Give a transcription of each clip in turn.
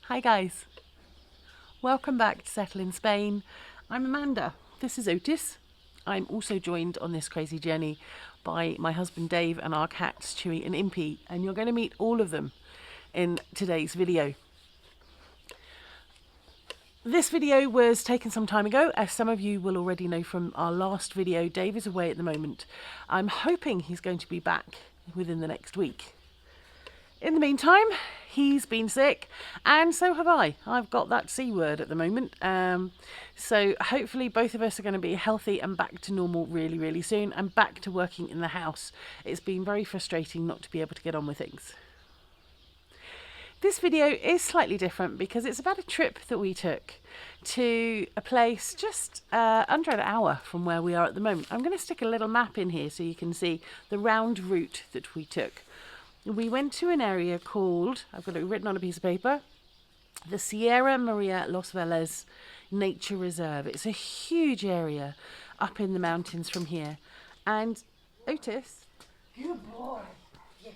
Hi guys, welcome back to Settle in Spain. I'm Amanda, this is Otis. I'm also joined on this crazy journey by my husband Dave and our cats Chewy and Impy, and you're going to meet all of them in today's video. This video was taken some time ago, as some of you will already know from our last video. Dave is away at the moment. I'm hoping he's going to be back within the next week. In the meantime, he's been sick, and so have I. I've got that C word at the moment. So hopefully both of us are going to be healthy and back to normal really, really soon, and back to working in the house. It's been very frustrating not to be able to get on with things. This video is slightly different because it's about a trip that we took to a place just under an hour from where we are at the moment. I'm going to stick a little map in here so you can see the round route that we took. We went to an area called, I've got it written on a piece of paper, the Sierra María-Los Vélez Nature Reserve. It's a huge area up in the mountains from here. And Otis, good boy, yes,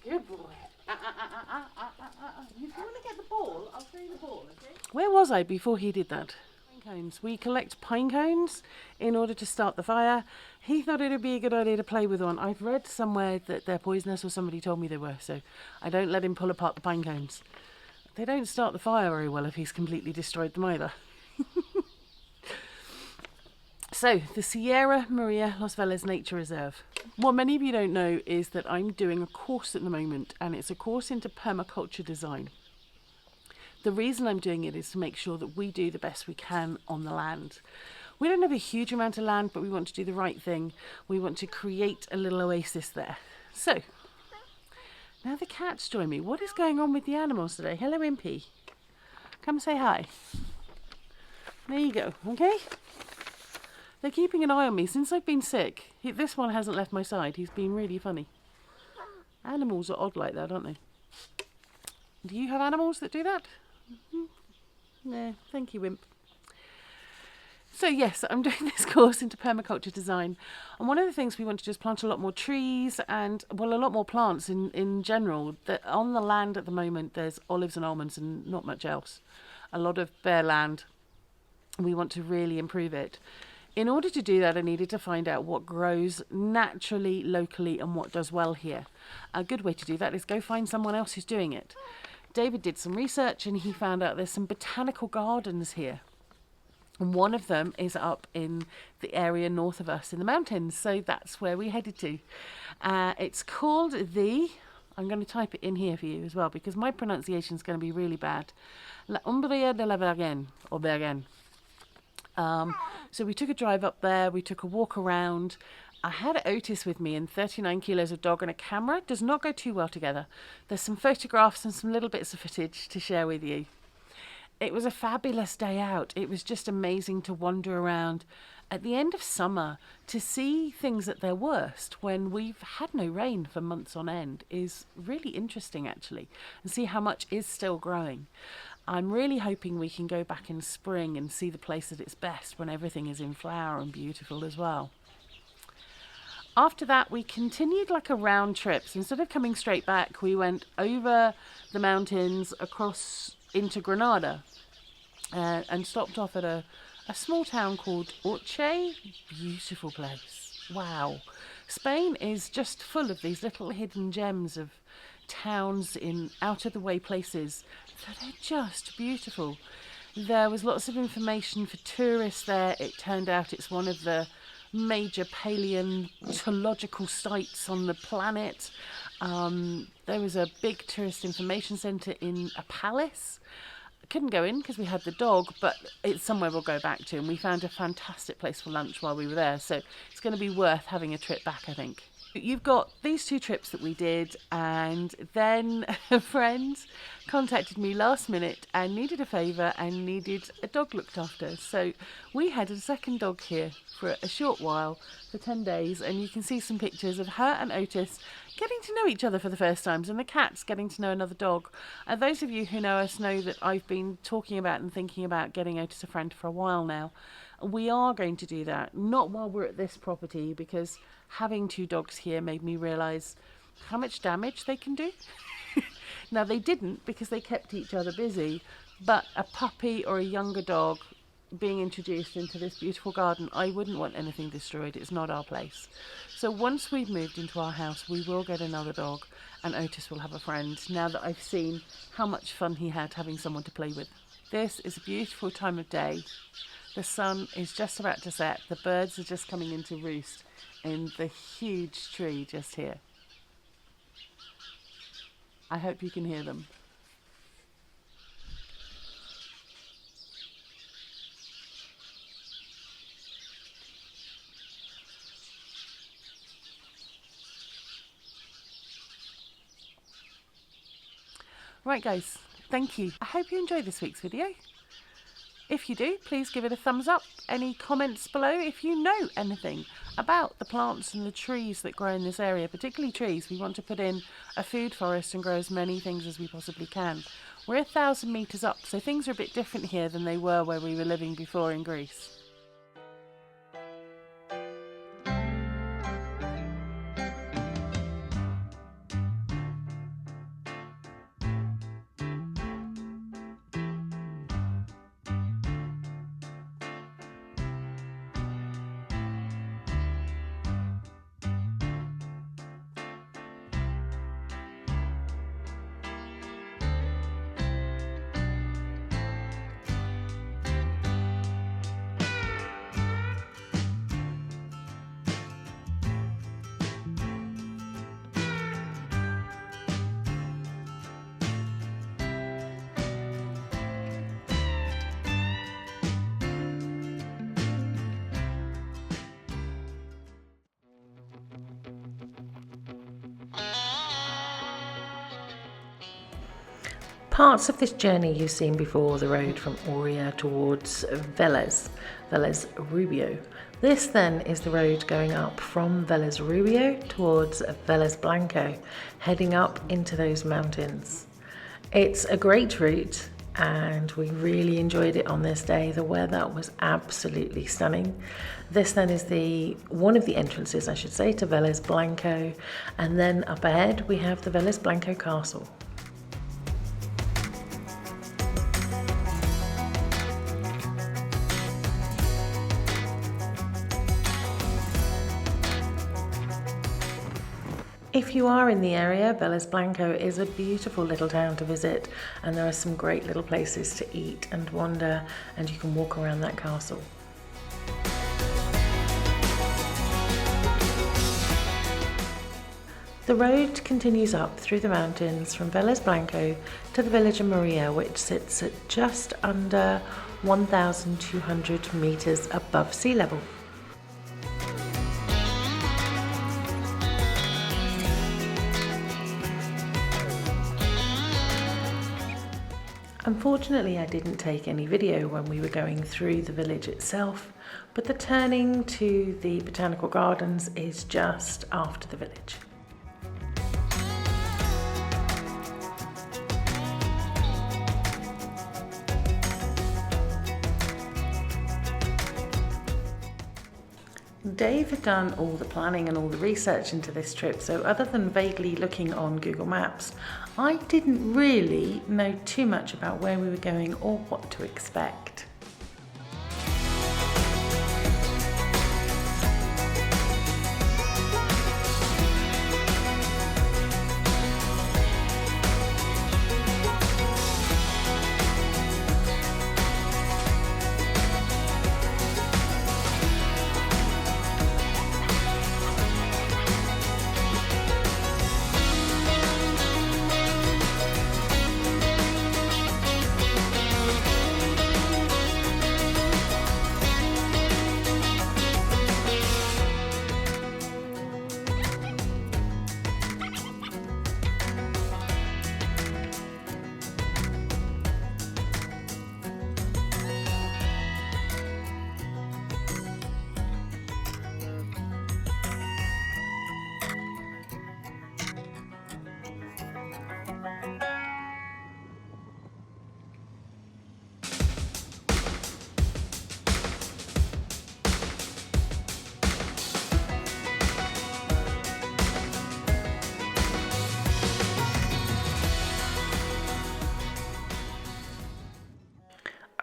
good boy. If you want to get the ball, I'll throw you the ball, okay? Where was I before he did that? Pine cones. We collect pine cones in order to start the fire. He thought it would be a good idea to play with one. I've read somewhere that they're poisonous, or somebody told me they were, so I don't let him pull apart the pine cones. They don't start the fire very well if he's completely destroyed them either. So, the Sierra María-Los Vélez Nature Reserve. What many of you don't know is that I'm doing a course at the moment, and it's a course into permaculture design. The reason I'm doing it is to make sure that we do the best we can on the land. We don't have a huge amount of land, but we want to do the right thing. We want to create a little oasis there. So, now the cats join me. What is going on with the animals today? Hello, Impy. Come say hi. There you go, okay? They're keeping an eye on me since I've been sick. This one hasn't left my side. He's been really funny. Animals are odd like that, aren't they? Do you have animals that do that? No, thank you, Wimp. So yes, I'm doing this course into permaculture design. And one of the things we want to do is plant a lot more trees and, well, a lot more plants in general. On the land at the moment, there's olives and almonds and not much else. A lot of bare land. We want to really improve it. In order to do that, I needed to find out what grows naturally, locally, and what does well here. A good way to do that is go find someone else who's doing it. David did some research and he found out there's some botanical gardens here. And one of them is up in the area north of us in the mountains. So that's where we headed to. It's called I'm going to type it in here for you as well because my pronunciation is going to be really bad. La Umbria de la Vergen, or Bergen. So we took a drive up there, we took a walk around. I had Otis with me and 39 kilos of dog and a camera. Does not go too well together. There's some photographs and some little bits of footage to share with you. It was a fabulous day out. It was just amazing to wander around at the end of summer to see things at their worst when we've had no rain for months on end is really interesting actually, and see how much is still growing. I'm really hoping we can go back in spring and see the place at its best when everything is in flower and beautiful as well. After that, we continued like a round trip. So instead of coming straight back, we went over the mountains across into Granada and stopped off at a small town called Orce. Beautiful place. Wow. Spain is just full of these little hidden gems of towns in out-of-the-way places that are just beautiful. There was lots of information for tourists there. It turned out it's one of the major paleontological sites on the planet. There was a big tourist information centre in a palace. I couldn't go in because we had the dog, but it's somewhere we'll go back to, and we found a fantastic place for lunch while we were there, so it's going to be worth having a trip back, I think. You've got these two trips that we did, and then a friend contacted me last minute and needed a favour and needed a dog looked after. So we had a second dog here for a short while, for 10 days, and you can see some pictures of her and Otis getting to know each other for the first times, and the cats getting to know another dog. And those of you who know us know that I've been talking about and thinking about getting Otis a friend for a while now. We are going to do that, not while we're at this property, because having two dogs here made me realise how much damage they can do. Now they didn't, because they kept each other busy, but a puppy or a younger dog being introduced into this beautiful garden, I wouldn't want anything destroyed. It's not our place. So once we've moved into our house, we will get another dog, and Otis will have a friend, now that I've seen how much fun he had having someone to play with. This is a beautiful time of day. The sun is just about to set. The birds are just coming into roost in the huge tree just here. I hope you can hear them. Right guys, thank you. I hope you enjoyed this week's video. If you do, please give it a thumbs up. Any comments below if you know anything about the plants and the trees that grow in this area, particularly trees. We want to put in a food forest and grow as many things as we possibly can. We're 1,000 meters up, so things are a bit different here than they were where we were living before in Greece. Parts of this journey you've seen before, the road from Oria towards Vélez Rubio. This then is the road going up from Vélez Rubio towards Vélez Blanco, heading up into those mountains. It's a great route and we really enjoyed it on this day. The weather was absolutely stunning. This then is one of the entrances, I should say, to Vélez Blanco, and then up ahead we have the Vélez Blanco Castle. If you are in the area, Vélez Blanco is a beautiful little town to visit, and there are some great little places to eat and wander, and you can walk around that castle. The road continues up through the mountains from Vélez Blanco to the village of María, which sits at just under 1,200 meters above sea level. Unfortunately, I didn't take any video when we were going through the village itself, but the turning to the Botanical Gardens is just after the village. Dave had done all the planning and all the research into this trip, so other than vaguely looking on Google Maps, I didn't really know too much about where we were going or what to expect.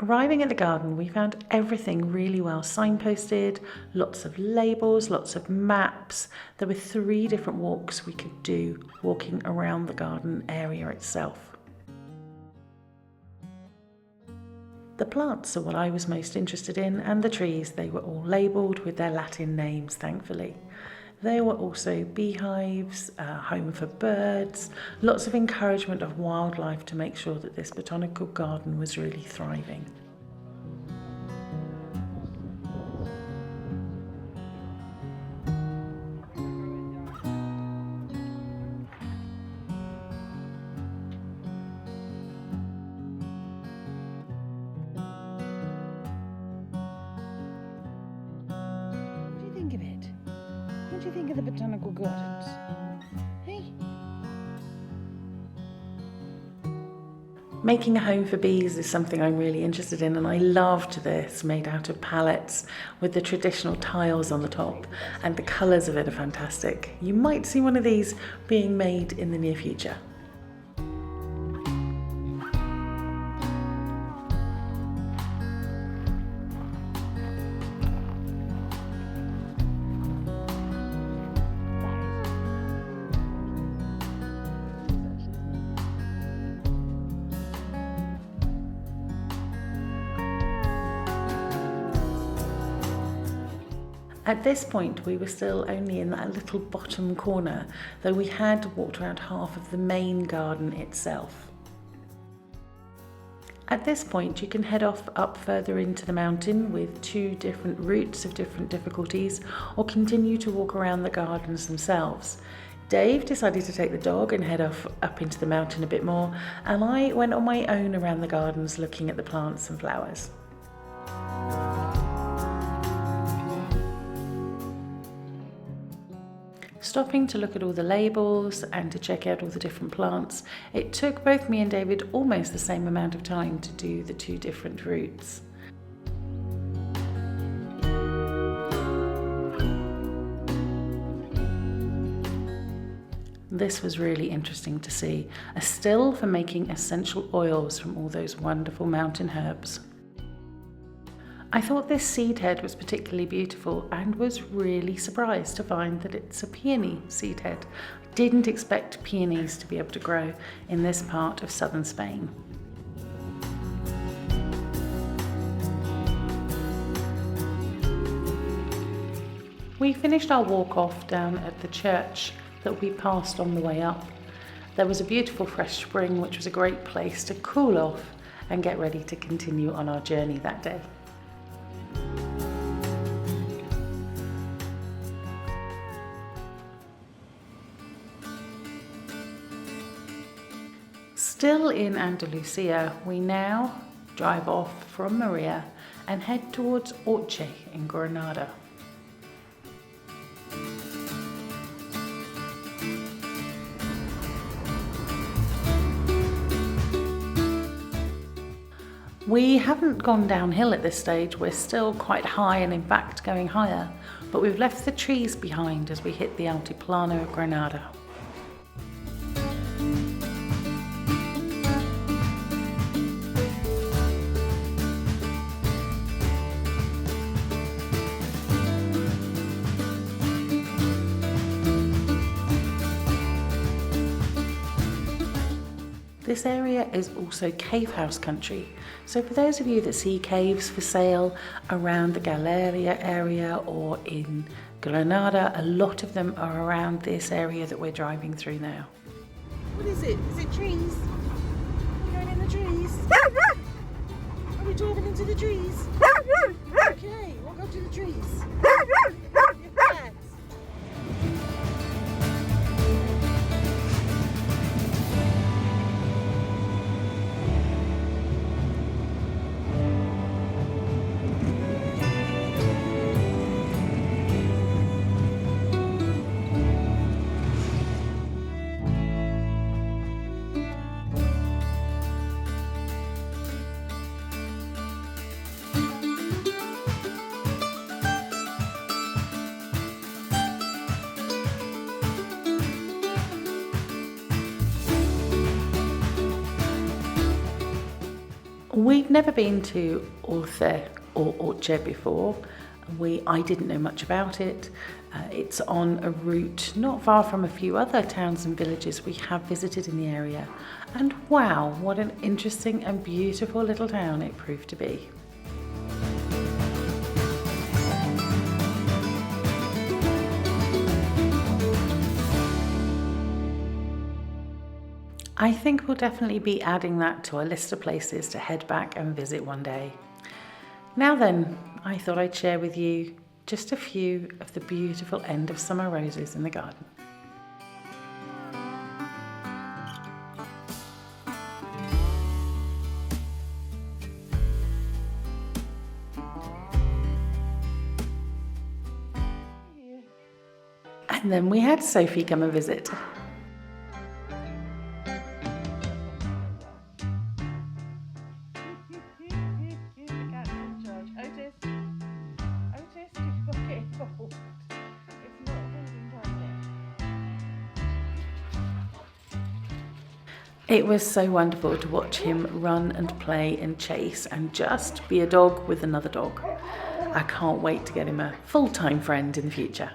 Arriving at the garden, we found everything really well signposted, lots of labels, lots of maps. There were 3 different walks we could do walking around the garden area itself. The plants are what I was most interested in, and the trees, they were all labelled with their Latin names, thankfully. There were also beehives, a home for birds, lots of encouragement of wildlife to make sure that this botanical garden was really thriving. What do you think of the botanical gardens? Hey? Making a home for bees is something I'm really interested in, and I loved this, made out of pallets with the traditional tiles on the top, and the colours of it are fantastic. You might see one of these being made in the near future. At this point, we were still only in that little bottom corner, though we had walked around half of the main garden itself. At this point, you can head off up further into the mountain with 2 different routes of different difficulties, or continue to walk around the gardens themselves. Dave decided to take the dog and head off up into the mountain a bit more, and I went on my own around the gardens looking at the plants and flowers. Stopping to look at all the labels and to check out all the different plants, it took both me and David almost the same amount of time to do the 2 different routes. This was really interesting to see, a still for making essential oils from all those wonderful mountain herbs. I thought this seed head was particularly beautiful and was really surprised to find that it's a peony seed head. I didn't expect peonies to be able to grow in this part of southern Spain. We finished our walk off down at the church that we passed on the way up. There was a beautiful fresh spring, which was a great place to cool off and get ready to continue on our journey that day. Still in Andalusia, we now drive off from Maria and head towards Orce in Granada. We haven't gone downhill at this stage, we're still quite high and in fact going higher, but we've left the trees behind as we hit the Altiplano of Granada. This area is also cave house country, so for those of you that see caves for sale around the Galeria area or in Granada, a lot of them are around this area that we're driving through now. What is it? Is it trees? Are we going in the trees? Are we driving into the trees? Okay, we'll go to the trees. Get bags. We've never been to Orce or Orce before. I didn't know much about it. It's on a route not far from a few other towns and villages we have visited in the area. And wow, what an interesting and beautiful little town it proved to be. I think we'll definitely be adding that to our list of places to head back and visit one day. Now then, I thought I'd share with you just a few of the beautiful end of summer roses in the garden. And then we had Sophie come and visit. It was so wonderful to watch him run and play and chase and just be a dog with another dog. I can't wait to get him a full-time friend in the future.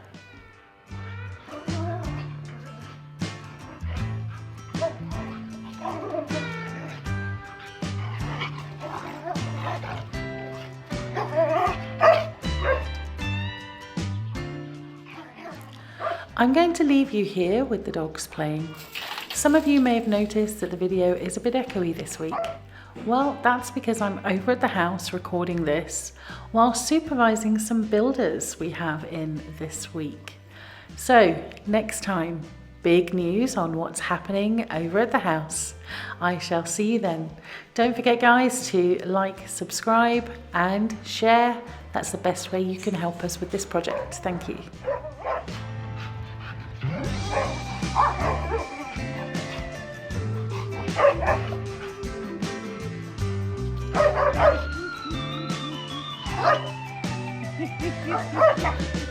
I'm going to leave you here with the dogs playing. Some of you may have noticed that the video is a bit echoey this week. Well, that's because I'm over at the house recording this while supervising some builders we have in this week. So next time, big news on what's happening over at the house. I shall see you then. Don't forget guys to like, subscribe and share. That's the best way you can help us with this project. Thank you. Ha ha ha!